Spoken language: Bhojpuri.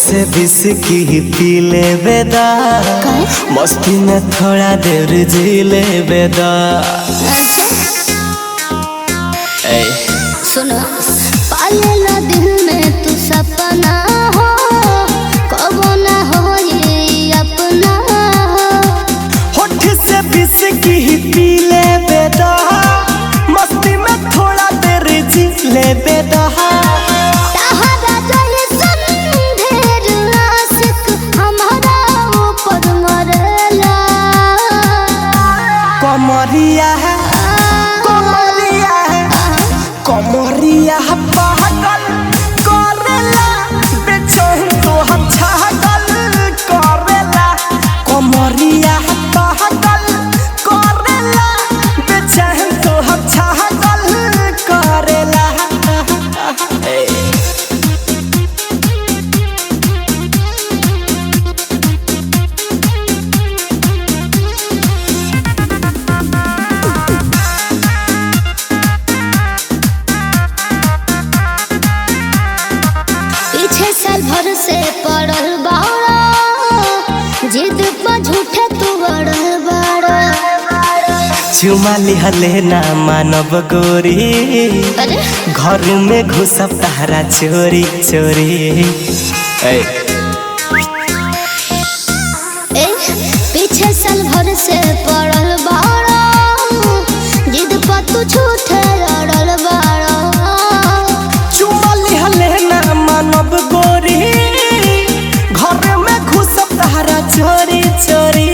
से बिस की पी ले बेदा, मस्ती में थोड़ा देर जी ले बेदा। सुनो पाले ला दिल में तू सपना हो, कबो ना हो ये अपना हो। होठ से बिस की पी ले बेदा, मस्ती में थोड़ा देर जी ले बेदा। कमरिया है कमरिया है कमरिया है पागल करेला, बेचैन तो हम छागल करेला। कमरिया है पागल करेला, बेचैन तो हम छागल करेला। साल भर से पड़ल बाड़ा, जिद पर झूठे तू अड़ल बाड़ा। चुमा लिहले ना मानव गोरी, घर में घुसब तारा चोरी चोरी। पीछे साल भर से पड़ल बाड़ा, जिद पर तू झूठे अड़ल बाड़ा। चुमा लिहले ना मानव गोरी, घर में घुसब तारा चोरी चोरी।